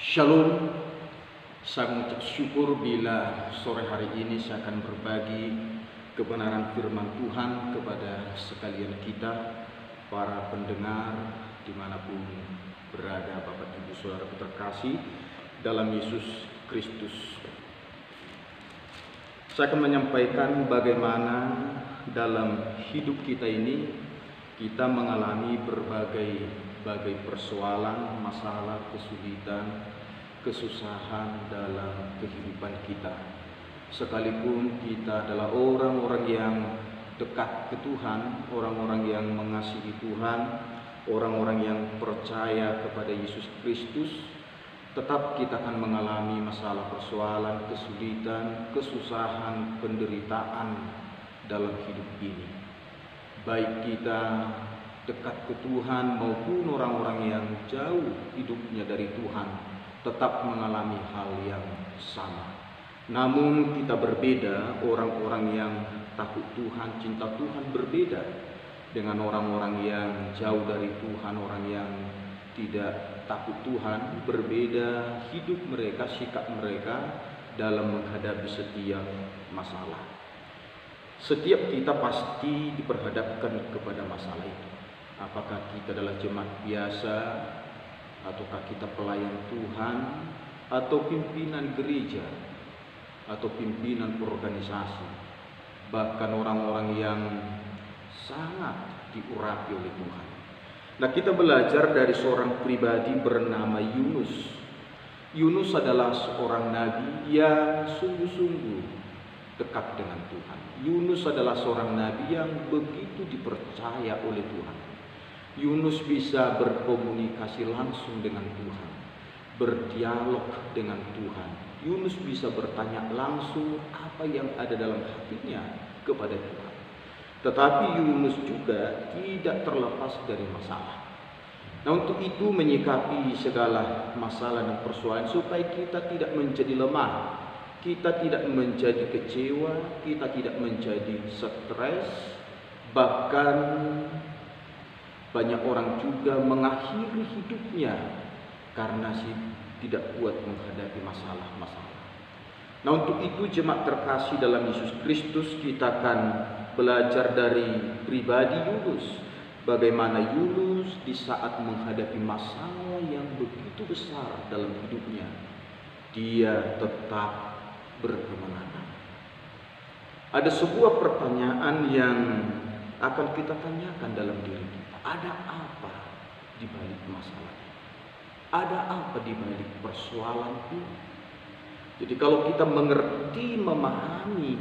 Shalom, saya mengucap syukur bila sore hari ini saya akan berbagi kebenaran firman Tuhan kepada sekalian kita, para pendengar dimanapun berada, Bapak Ibu Saudara terkasih dalam Yesus Kristus. Saya akan menyampaikan bagaimana dalam hidup kita ini kita mengalami berbagai persoalan, masalah, kesulitan, kesusahan dalam kehidupan kita. Sekalipun kita adalah orang-orang yang dekat ke Tuhan, orang-orang yang mengasihi Tuhan, orang-orang yang percaya kepada Yesus Kristus, tetap kita akan mengalami masalah, persoalan, kesulitan, kesusahan, penderitaan dalam hidup ini. Baik kita dekat ke Tuhan maupun orang-orang yang jauh hidupnya dari Tuhan tetap mengalami hal yang sama. Namun kita berbeda, orang-orang yang takut Tuhan, cinta Tuhan berbeda dengan orang-orang yang jauh dari Tuhan, orang yang tidak takut Tuhan, berbeda hidup mereka, sikap mereka dalam menghadapi setiap masalah. Setiap kita pasti diperhadapkan kepada masalah itu. Apakah kita adalah jemaat biasa, ataukah kita pelayan Tuhan, atau pimpinan gereja, atau pimpinan organisasi, bahkan orang-orang yang sangat diurapi oleh Tuhan. Nah, kita belajar dari seorang pribadi bernama Yunus. Yunus adalah seorang nabi yang sungguh-sungguh dekat dengan Tuhan. Yunus adalah seorang nabi yang begitu dipercaya oleh Tuhan. Yunus bisa berkomunikasi langsung dengan Tuhan, berdialog dengan Tuhan. Yunus bisa bertanya langsung apa yang ada dalam hatinya kepada Tuhan. Tetapi Yunus juga tidak terlepas dari masalah. Nah, untuk itu menyikapi segala masalah dan persoalan supaya kita tidak menjadi lemah, kita tidak menjadi kecewa, kita tidak menjadi stres, bahkan banyak orang juga mengakhiri hidupnya karena tidak kuat menghadapi masalah-masalah. Nah, untuk itu jemaat terkasih dalam Yesus Kristus, kita akan belajar dari pribadi Yunus. Bagaimana Yunus di saat menghadapi masalah yang begitu besar dalam hidupnya, dia tetap berkemenangan. Ada sebuah pertanyaan yang akan kita tanyakan dalam diri kita. Ada apa di balik masalah ini? Ada apa di balik persoalan ini? Jadi kalau kita mengerti, memahami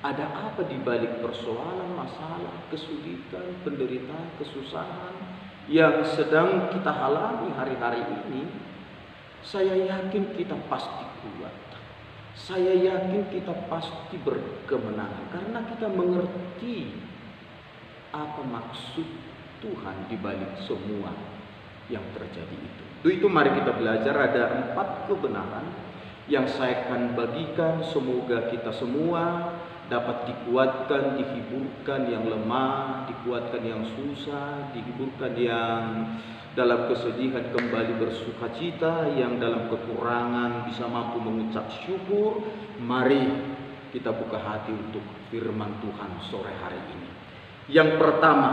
ada apa di balik persoalan, masalah, kesulitan, penderitaan, kesusahan yang sedang kita alami hari-hari ini, saya yakin kita pasti kuat. Saya yakin kita pasti berkemenangan karena kita mengerti apa maksud Tuhan di balik semua yang terjadi itu. Itu mari kita belajar, ada 4 kebenaran yang saya akan bagikan. Semoga kita semua dapat dikuatkan, dihiburkan yang lemah, dikuatkan yang susah, dihiburkan yang dalam kesedihan kembali bersukacita, yang dalam kekurangan bisa mampu mengucap syukur. Mari kita buka hati untuk firman Tuhan sore hari ini. Yang pertama,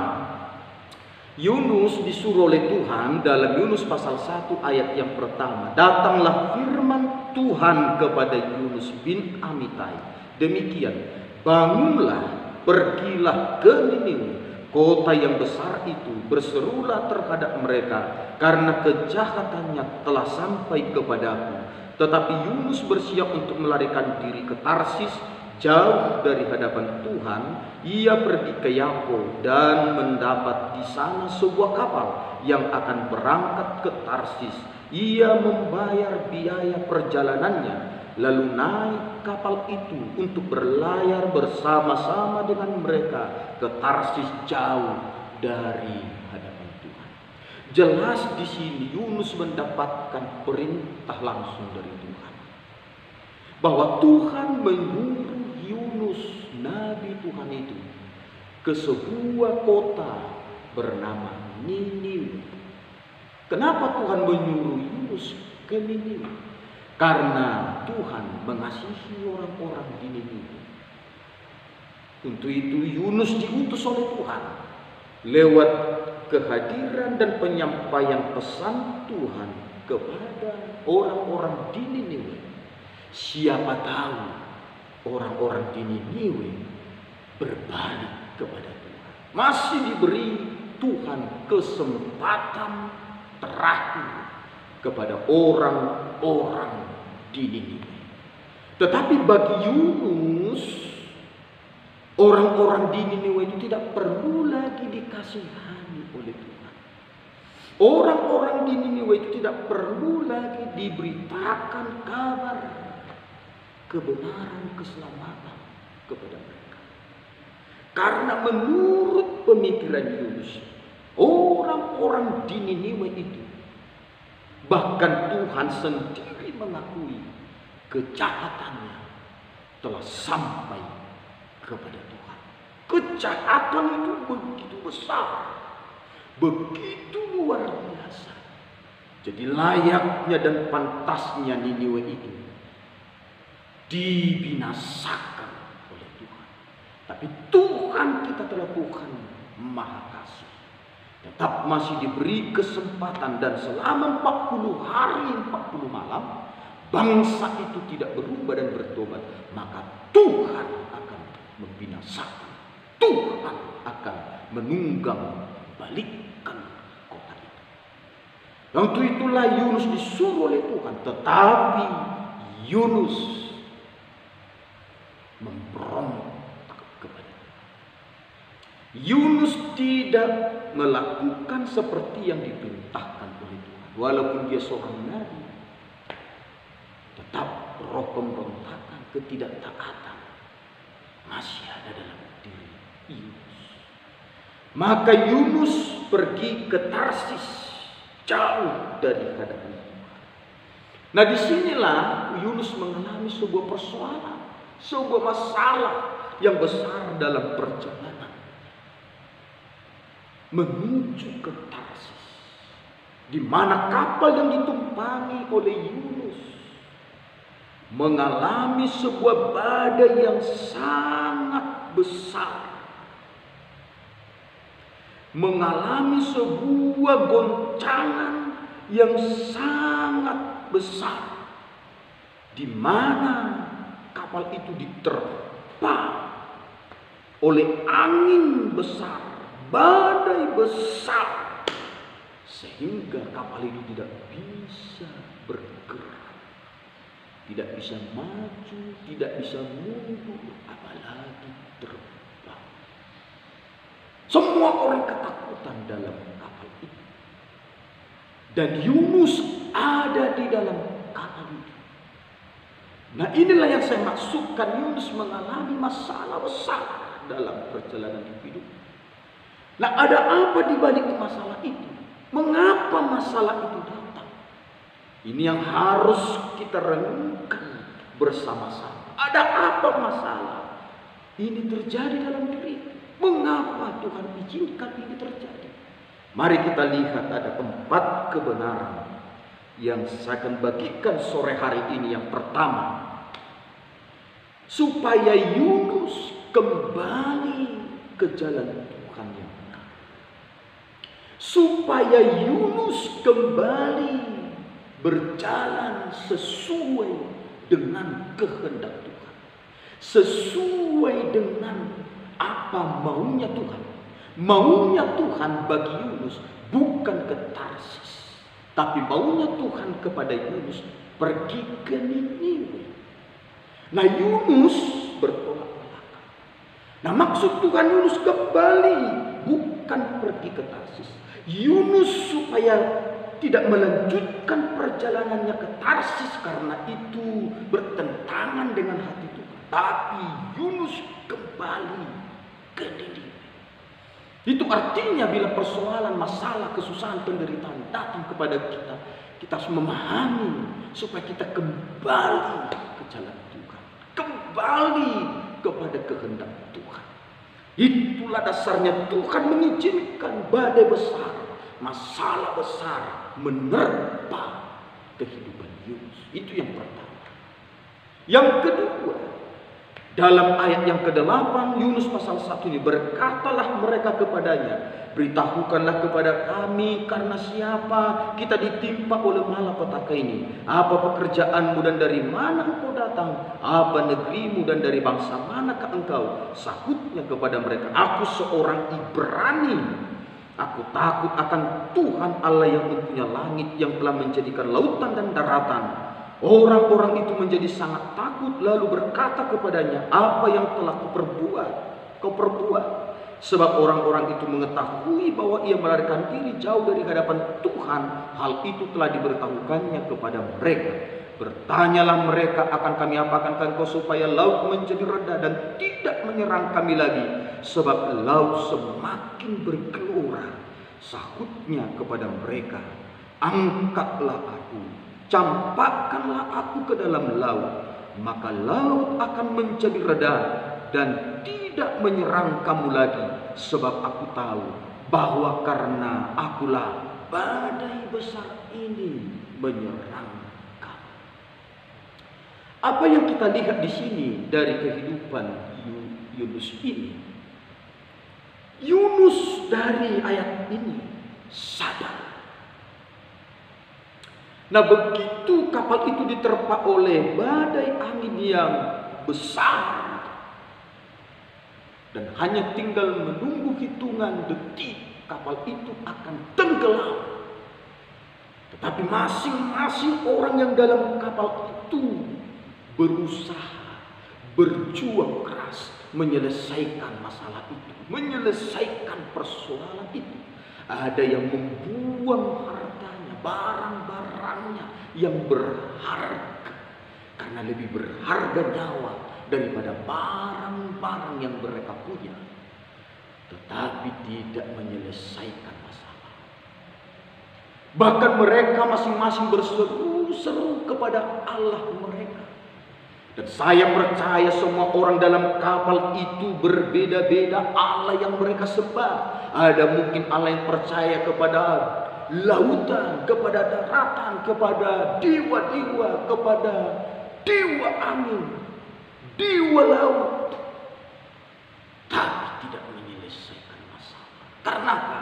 Yunus disuruh oleh Tuhan dalam Yunus pasal 1 ayat yang pertama. Datanglah firman Tuhan kepada Yunus bin Amitai. Demikian, bangunlah, pergilah ke Niniwe, kota yang besar itu, berserulah terhadap mereka, karena kejahatannya telah sampai kepadaku. Tetapi Yunus bersiap untuk melarikan diri ke Tarsis, jauh dari hadapan Tuhan. Ia pergi ke Yapo dan mendapat di sana sebuah kapal yang akan berangkat ke Tarsis. Ia membayar biaya perjalanannya, lalu naik kapal itu untuk berlayar bersama-sama dengan mereka ke Tarsis, jauh dari hadapan Tuhan. Jelas di sini Yunus mendapatkan perintah langsung dari Tuhan, bahwa Tuhan menyuruh Yunus, nabi Tuhan itu, ke sebuah kota bernama Niniwe. Kenapa Tuhan menyuruh Yunus ke Niniwe. Karena Tuhan mengasihi orang-orang di Niniwe. Untuk itu Yunus diutus oleh Tuhan lewat kehadiran dan penyampaian pesan Tuhan kepada orang-orang di Niniwe. Siapa tahu orang-orang di Niniwe berbalik kepada Tuhan. Masih diberi Tuhan kesempatan terakhir kepada orang-orang di Niniwe. Tetapi bagi Yunus, orang-orang di Niniwe itu tidak perlu lagi dikasihani oleh Tuhan. Orang-orang di Niniwe itu tidak perlu lagi diberitakan kabar kebenaran, keselamatan kepada mereka. Karena menurut pemikiran Yunus, orang-orang di Niniwe itu, bahkan Tuhan sendiri mengakui kejahatannya telah sampai kepada Tuhan. Kejahatan itu begitu besar, begitu luar biasa. Jadi layaknya dan pantasnya Niniwe itu dibinasakan oleh Tuhan. Tapi Tuhan kita telah Tuhan Maha Kasih, tetap masih diberi kesempatan, dan selama 40 hari 40 malam bangsa itu tidak berubah dan bertobat, maka Tuhan akan membinasakan. Tuhan akan menunggang balikkan kota itu. Dan untuk itulah Yunus disuruh oleh Tuhan, tetapi Yunus memberontak kepada Tuhan. Yunus tidak melakukan seperti yang diperintahkan oleh Tuhan. Walaupun dia seorang nabi, tetap roh pemberontakan, ketidaktaatan masih ada dalam diri Yunus. Maka Yunus pergi ke Tarsis, jauh dari hadapan Tuhan. Nah, disinilah Yunus mengalami sebuah persoalan, sebuah masalah yang besar dalam perjalanan menuju ke Tarsis, di mana kapal yang ditumpangi oleh Yunus mengalami sebuah badai yang sangat besar, mengalami sebuah goncangan yang sangat besar, di mana kapal itu diterpa oleh angin besar, badai besar, sehingga kapal itu tidak bisa bergerak, tidak bisa maju, tidak bisa mundur, apalagi terbang. Semua orang ketakutan dalam kapal itu, dan Yunus ada di dalam kapal itu. Nah, inilah yang saya maksudkan, Yunus mengalami masalah besar dalam perjalanan hidup. Nah, ada apa di balik masalah itu? Mengapa masalah itu datang? Ini yang harus kita renungkan bersama-sama. Ada apa masalah ini terjadi dalam diri? Mengapa Tuhan izinkan ini terjadi? Mari kita lihat, ada 4 kebenaran yang saya akan bagikan sore hari ini. Yang pertama, supaya Yunus kembali ke jalan Tuhan yang benar. Supaya Yunus kembali berjalan sesuai dengan kehendak Tuhan, sesuai dengan apa maunya Tuhan. Maunya Tuhan bagi Yunus bukan ke Tarsis, tapi maunya Tuhan kepada Yunus pergi ke Niniwe. Nah, Yunus bertolak belakang. Nah, maksud Tuhan Yunus kembali bukan pergi ke Tarsis. Yunus supaya tidak melanjutkan perjalanannya ke Tarsis karena itu bertentangan dengan hati Tuhan, tapi Yunus kembali ke Niniwe. Itu artinya bila persoalan, masalah, kesusahan, penderitaan datang kepada kita, kita harus memahami supaya kita kembali ke jalan Tuhan, kembali kepada kehendak Tuhan. Itulah dasarnya Tuhan mengizinkan badai besar, masalah besar menerpa kehidupan Yunus. Itu yang pertama. Yang kedua, dalam ayat yang ke-8 Yunus pasal 1 ini, berkatalah mereka kepadanya, beritahukanlah kepada kami karena siapa kita ditimpa oleh malapetaka ini. Apa pekerjaanmu dan dari mana engkau datang? Apa negerimu dan dari bangsa manakah engkau? Sahutnya kepada mereka, aku seorang Ibrani. Aku takut akan Tuhan Allah yang mempunyai langit, yang telah menjadikan lautan dan daratan. Orang-orang itu menjadi sangat takut, lalu berkata kepadanya, apa yang telah kau perbuat? Sebab orang-orang itu mengetahui bahwa ia melarikan diri jauh dari hadapan Tuhan. Hal itu telah diberitahukannya kepada mereka. Bertanyalah mereka, akan kami apakan engkau supaya laut menjadi reda dan tidak menyerang kami lagi, sebab laut semakin bergelora. Sahutnya kepada mereka, angkatlah aku, campakkanlah aku ke dalam laut, maka laut akan menjadi reda dan tidak menyerang kamu lagi, sebab aku tahu bahwa karena akulah badai besar ini menyerang kamu. Apa yang kita lihat di sini dari kehidupan Yunus ini? Yunus dari ayat ini sadar. Nah, begitu kapal itu diterpa oleh badai angin yang besar dan hanya tinggal menunggu hitungan detik, kapal itu akan tenggelam. Tetapi masing-masing orang yang dalam kapal itu berusaha, berjuang keras menyelesaikan masalah itu, menyelesaikan persoalan itu. Ada yang membuang hartanya, barang-barangnya yang berharga, karena lebih berharga nyawa daripada barang-barang yang mereka punya, tetapi tidak menyelesaikan masalah. Bahkan mereka masing-masing berseru-seru kepada Allah mereka. Dan saya percaya semua orang dalam kapal itu berbeda-beda Allah yang mereka sembah. Ada mungkin Allah yang percaya kepada lautan, kepada daratan, kepada dewa-dewa, kepada dewa angin, dewa laut, tapi tidak menyelesaikan masalah. Karena apa?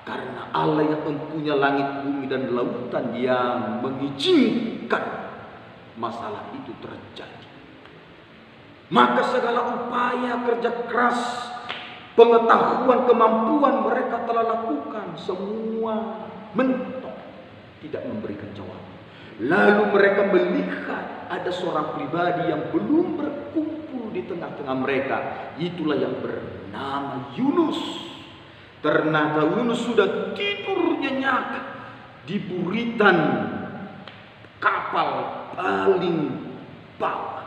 Karena Allah yang mempunyai langit, bumi, dan lautan yang mengizinkan masalah itu terjadi. Maka segala upaya, kerja keras, pengetahuan, kemampuan mereka telah lakukan, semua mentok, tidak memberikan jawaban. Lalu mereka melihat ada seorang pribadi yang belum berkumpul di tengah-tengah mereka. Itulah yang bernama Yunus. Ternyata Yunus sudah tidur nyenyak di buritan kapal paling bawah.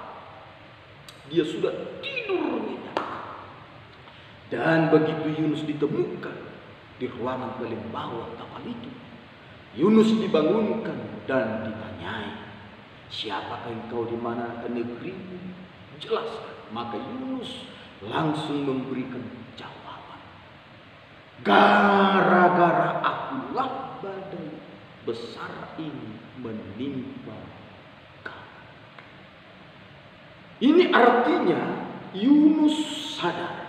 Dia sudah tidur nyenyak. Dan begitu Yunus ditemukan di ruangan paling bawah kapal itu, Yunus dibangunkan dan ditanyai, siapakah engkau, di mana negerimu? Jelaskan. Maka Yunus langsung memberikan jawaban. Gara-gara akulah badai besar ini menimpa kamu. Ini artinya Yunus sadar.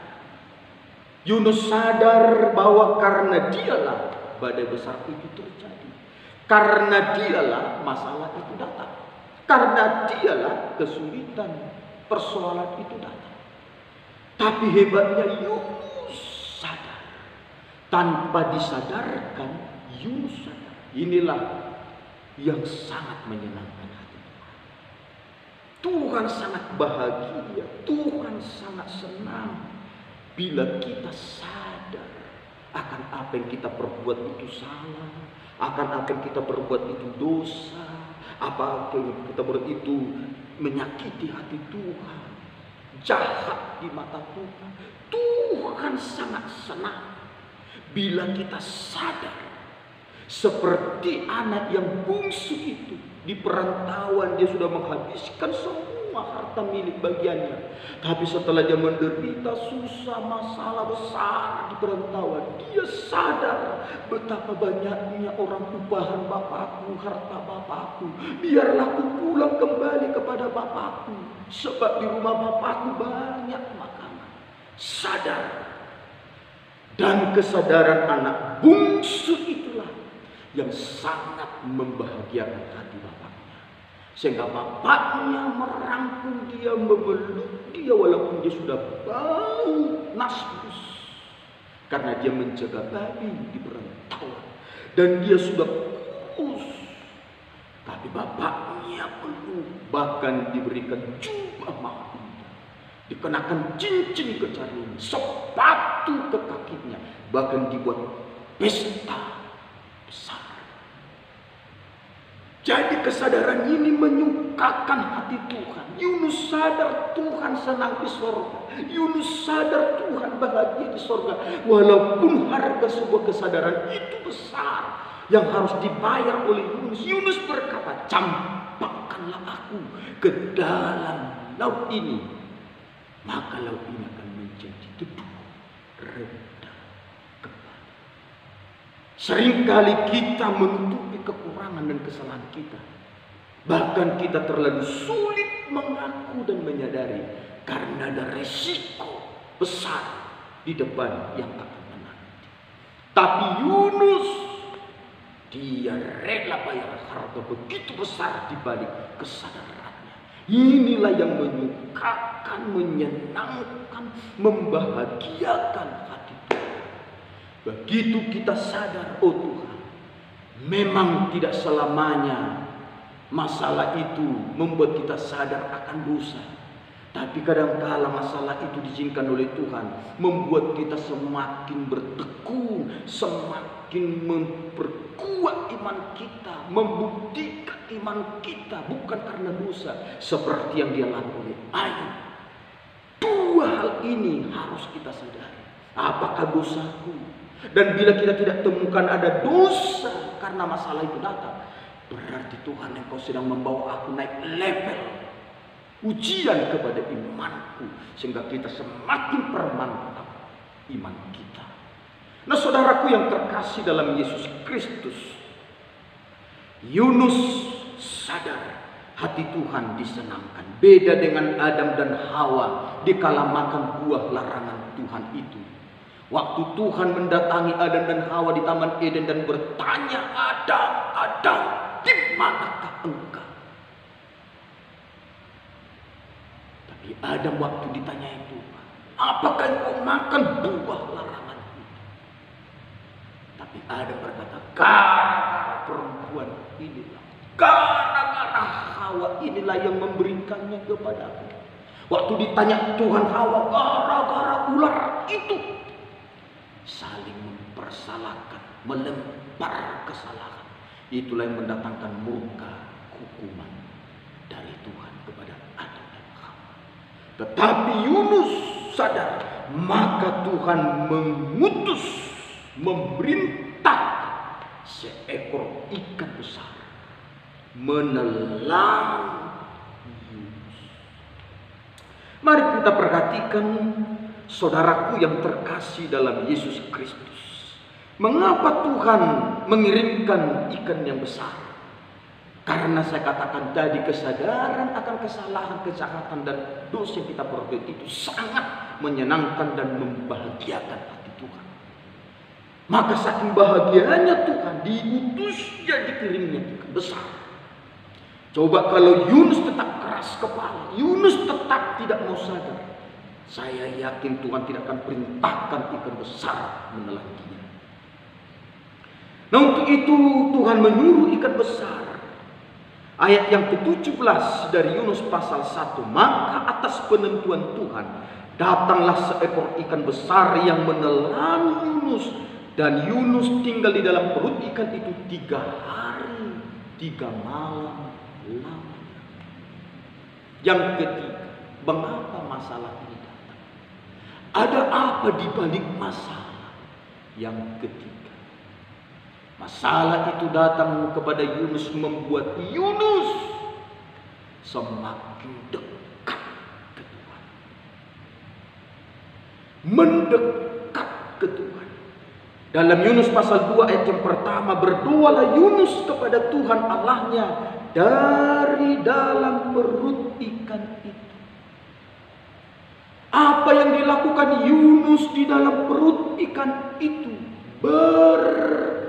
Yunus sadar bahwa karena dialah badai besar itu terjadi. Karena dialah masalah itu datang. Karena dialah kesulitan, persoalan itu datang. Tapi hebatnya Yunus sadar. Tanpa disadarkan, Yunus sadar. Inilah yang sangat menyenangkan hati Tuhan. Tuhan sangat bahagia, Tuhan sangat senang bila kita sadar akan apa yang kita perbuat itu salah, akan apa yang kita perbuat itu dosa, apa yang kita perbuat itu menyakiti hati Tuhan, jahat di mata Tuhan. Tuhan sangat senang bila kita sadar, seperti anak yang bungsu itu di perantauan, dia sudah menghabiskan semua semua harta milik bagiannya. Tapi setelah dia menderita susah, masalah besar di perantauan, dia sadar betapa banyaknya orang upahan bapakku, harta bapakku. Biarlah aku pulang kembali kepada bapakku, sebab di rumah bapakku banyak makanan. Sadar. Dan kesadaran anak bungsu itulah yang sangat membahagiakan hati bapaknya. Sehingga bapaknya merangkul dia, memeluk dia walaupun dia sudah bau nasbus. Karena dia menjaga babi di perantauan. Dan dia sudah kurus. Tapi bapaknya peluk, bahkan diberikan jubah mahal. Dikenakan cincin ke jarinya, sepatu ke kakinya, bahkan dibuat pesta besar. Jadi kesadaran ini menyukakan hati Tuhan. Yunus sadar Tuhan senang di sorga. Yunus sadar Tuhan bahagia di sorga. Walaupun harga sebuah kesadaran itu besar yang harus dibayar oleh Yunus. Yunus berkata, campakkanlah aku ke dalam laut ini, maka laut ini akan menjadi teduh, reda kembali. Seringkali kita menutupi kekurangan dan kesalahan kita. Bahkan kita terlalu sulit mengaku dan menyadari karena ada resiko besar di depan yang akan menanti. Tapi Yunus, dia rela bayar harga begitu besar di balik kesadarannya. Inilah yang menyukakan, menyenangkan, membahagiakan hati Tuhan. Begitu kita sadar, oh Tuhan, memang tidak selamanya masalah itu membuat kita sadar akan dosa. Tapi kadangkala masalah itu diizinkan oleh Tuhan membuat kita semakin bertekun, semakin memperkuat iman kita, membuktikan iman kita bukan karena dosa seperti yang dialami oleh Ayub. Dua hal ini harus kita sadari. Apakah dosaku? Dan bila kita tidak temukan ada dosa karena masalah itu datang, berarti Tuhan engkau sedang membawa aku naik level ujian kepada imanku, sehingga kita semakin permantap iman kita. Nah saudaraku yang terkasih dalam Yesus Kristus, Yunus sadar hati Tuhan disenangkan. Beda dengan Adam dan Hawa dikala makan buah larangan Tuhan itu. Waktu Tuhan mendatangi Adam dan Hawa di Taman Eden dan bertanya, Adam, Adam, di manakah engkau? Tapi Adam waktu ditanya itu, apakah engkau makan buah larangan itu? Tapi Adam berkata, gara-gara perempuan inilah, gara-gara Hawa inilah yang memberikannya kepadaku. Waktu ditanya Tuhan Hawa, gara-gara ular itu. Saling mempersalahkan, melempar kesalahan. Itulah yang mendatangkan murka hukuman dari Tuhan kepada Adam dan Hawa. Tetapi Yunus sadar, maka Tuhan mengutus, memerintah seekor ikan besar menelan Yunus. Mari kita perhatikan, saudaraku yang terkasih dalam Yesus Kristus, mengapa Tuhan mengirimkan ikan yang besar? Karena saya katakan tadi, kesadaran akan kesalahan, kejahatan dan dosa yang kita perbuat itu sangat menyenangkan dan membahagiakan hati Tuhan. Maka saking bahagianya Tuhan, diutusnya, dikirimnya ikan besar. Coba kalau Yunus tetap keras kepala, Yunus tetap tidak mau sadar, saya yakin Tuhan tidak akan perintahkan ikan besar menelan dia. Nah untuk itu Tuhan menyuruh ikan besar. Ayat yang ke-17 dari Yunus pasal 1. Maka atas penentuan Tuhan datanglah seekor ikan besar yang menelan Yunus. Dan Yunus tinggal di dalam perut ikan itu 3 hari 3 malam lamanya. Yang ketiga, mengapa masalah ini datang? Ada apa di balik masalah? Yang ketiga, masalah itu datang kepada Yunus, membuat Yunus semakin dekat ke Tuhan. Mendekat ke Tuhan. Dalam Yunus pasal 2 ayat yang pertama, berdoalah Yunus kepada Tuhan Allahnya dari dalam perut ikan itu. Apa yang dilakukan Yunus di dalam perut ikan itu? Berdoa.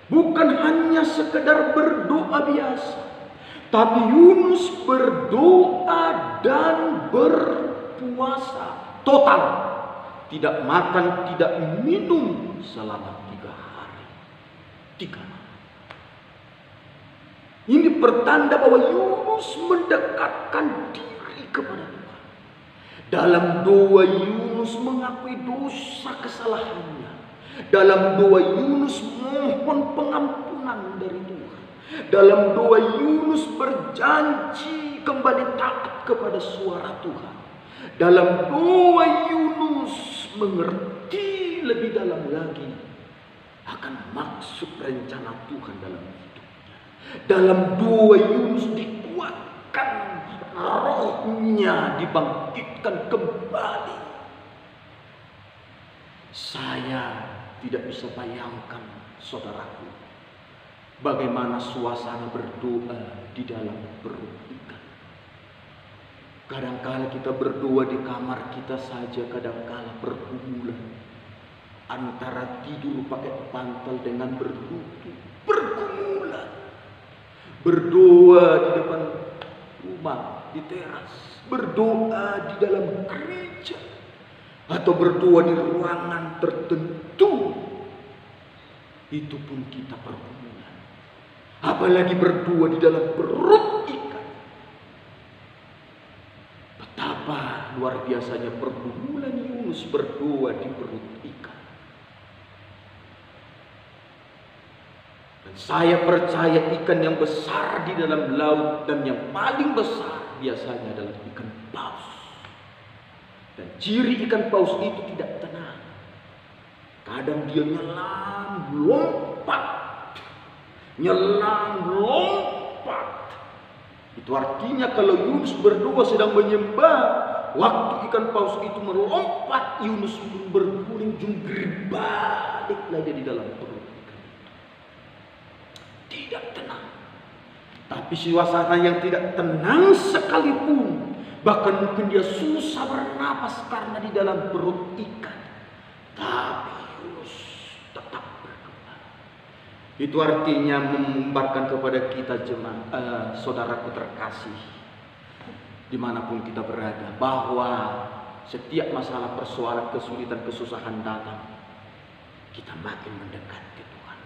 Bukan hanya sekedar berdoa biasa, tapi Yunus berdoa dan berpuasa total. Tidak makan, tidak minum selama 3 hari, 3 malam. Ini pertanda bahwa Yunus mendekatkan diri kepada Tuhan. Dalam doa Yunus mengakui dosa kesalahannya. Dalam doa Yunus mohon pengampunan dari Tuhan. Dalam doa Yunus berjanji kembali taat kepada suara Tuhan. Dalam doa Yunus mengerti lebih dalam lagi akan maksud rencana Tuhan dalam hidupnya. Dalam doa Yunus dikuatkan, rohnya dibangkitkan kembali. Saya tidak bisa bayangkan, saudaraku, bagaimana suasana berdoa di dalam perut ikan. Kadangkala kita berdoa di kamar kita saja, kadangkala bergumulan antara tidur pakai bantal dengan berlutut, bergumulan. Berdoa di depan rumah, di teras, berdoa di dalam gereja, atau berdoa di ruangan tertentu, itu pun kita bergumulan. Apalagi berdoa di dalam perut ikan. Betapa luar biasanya pergumulan Yunus berdoa di perut ikan. Dan saya percaya ikan yang besar di dalam laut dan yang paling besar biasanya adalah ikan paus. Dan ciri ikan paus itu tidak tenang. Kadang dia nyelam, lompat. Nyelam, lompat. Itu artinya kalau Yunus berdoa sedang menyembah, waktu ikan paus itu melompat, Yunus pun berguling jungkir balik lagi di dalam perut ikan. Tidak tenang. Tapi suasana yang tidak tenang sekalipun, bahkan mungkin dia susah bernapas karena di dalam perut ikan, tapi Yunus tetap berdoa. Itu artinya menggambarkan kepada kita jemaat, saudaraku terkasih, dimanapun kita berada, bahwa setiap masalah, persoalan, kesulitan, kesusahan datang, kita makin mendekat ke Tuhan.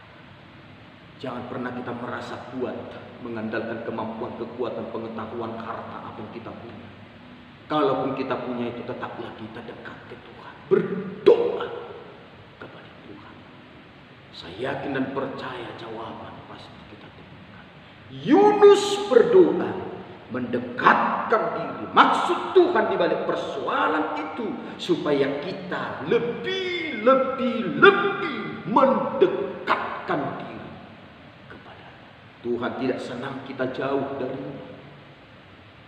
Jangan pernah kita merasa kuat, mengandalkan kemampuan, kekuatan, pengetahuan, harta apa yang kita punya. Kalaupun kita punya itu, tetaplah kita dekat ke Tuhan. Berdoa kepada Tuhan. Saya yakin dan percaya jawaban pasti kita temukan. Yunus berdoa, mendekatkan diri. Maksud Tuhan di balik persoalan itu supaya kita lebih mendekatkan diri kepada Tuhan. Tidak senang kita jauh darinya,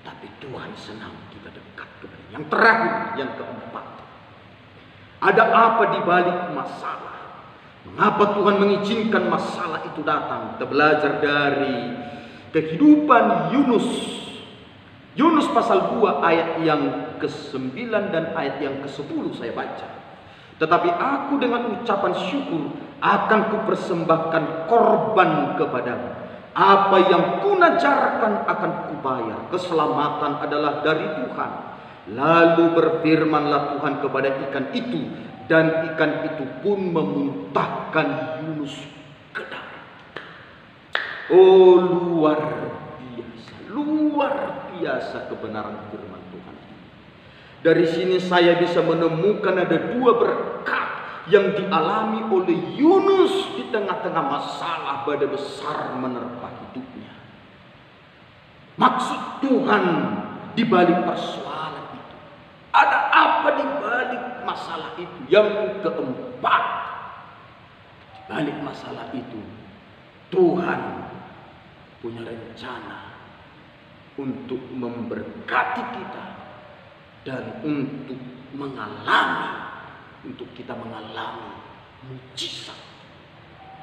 tapi Tuhan senang kita dekat kepada. Yang terakhir, yang keempat, ada apa di balik masalah? Mengapa Tuhan mengizinkan masalah itu datang? Kita belajar dari kehidupan Yunus. Yunus pasal 2 ayat yang ke-9 dan ayat yang ke-10 saya baca. Tetapi aku dengan ucapan syukur akan kupersembahkan korban kepadamu. Apa yang kunajarkan akan kubayar. Keselamatan adalah dari Tuhan. Lalu berfirmanlah Tuhan kepada ikan itu, dan ikan itu pun memuntahkan Yunus ke darat. Oh, luar biasa kebenaran firman Tuhan. Dari sini saya bisa menemukan ada 2 berkat yang dialami oleh Yunus di tengah-tengah masalah badai besar menerpa hidupnya. Maksud Tuhan di balik persoalan itu. Ada apa di balik masalah itu? Yang keempat, di balik masalah itu, Tuhan punya rencana untuk memberkati kita dan untuk kita mengalami mujizat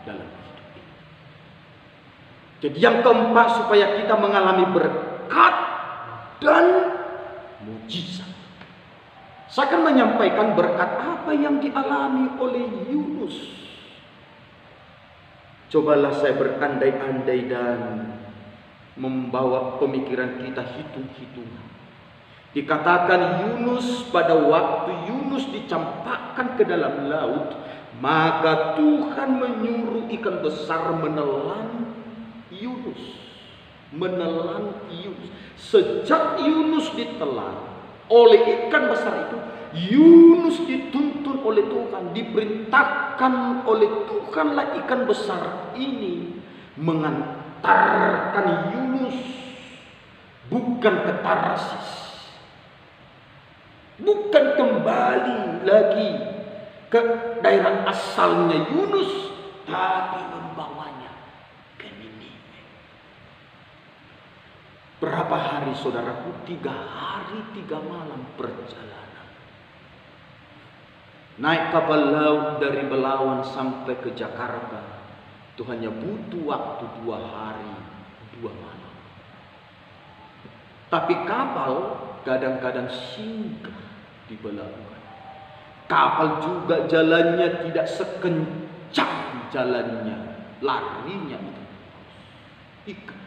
dalam hidup ini. Jadi yang keempat, supaya kita mengalami berkat dan mujizat. Saya akan menyampaikan berkat apa yang dialami oleh Yunus. Cobalah saya berandai-andai dan membawa pemikiran kita hitung-hitungan. Dikatakan Yunus, pada waktu Yunus dicampakkan ke dalam laut, maka Tuhan menyuruh ikan besar menelan Yunus. Sejak Yunus ditelan oleh ikan besar itu, Yunus dituntun oleh Tuhan, diperintahkan oleh Tuhanlah ikan besar ini mengantarkan Yunus bukan ke Tarsis, bukan kembali lagi ke daerah asalnya Yunus, tapi membawanya ke Niniwe. Berapa hari saudaraku? 3 hari 3 malam perjalanan. Naik kapal laut dari Belawan sampai ke Jakarta, itu hanya butuh waktu 2 hari 2 malam. Tapi kapal kadang-kadang singgah di Belawan. Kapal juga jalannya tidak sekencang jalannya, larinya itu. Ikan.